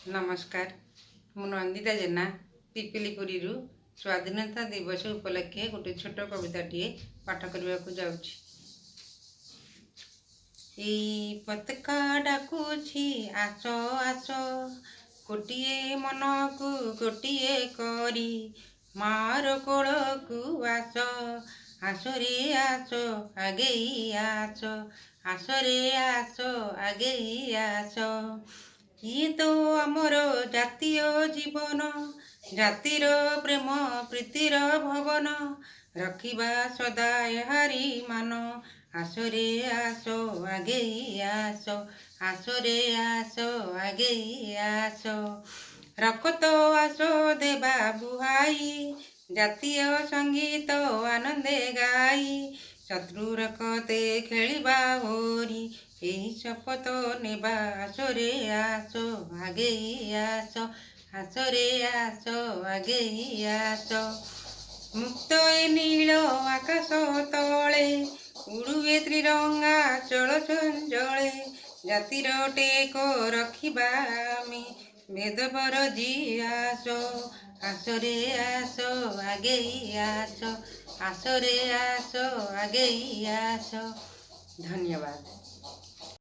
नमस्कार मु नंदिता जेना पिपिलीपुरी स्वाधीनता दिवस उपलक्षे गोटे छोट कविताटीए पाठ करने को जाऊँ। पताका डाकुछि आस आस गोटिए मन को गोटिए करी मार कोल को आस आसरे आस आगे आस आसरे आस आगे आस ये तो आमर जातीय जीवन जातिर प्रेम प्रीतिर भवन रखिबा सदा हारी मान आसरे आस आगे आस आसरे आस आगे आस रखत आस देवा बुहाई जातीय संगीत आनंदे गाई शत्रु रखते खेलिबा होरी यही शपथ नेबा आसरे आस आगे आस आसरे आस आगे आस मुक्त ए नील आकाश तले उड़ुए त्रिरंगा चल चंचले जातिर टेक रखिबा आमे भेदपर जी आस आसरे आस आगे आस आसरे आस आगे आस। धन्यवाद।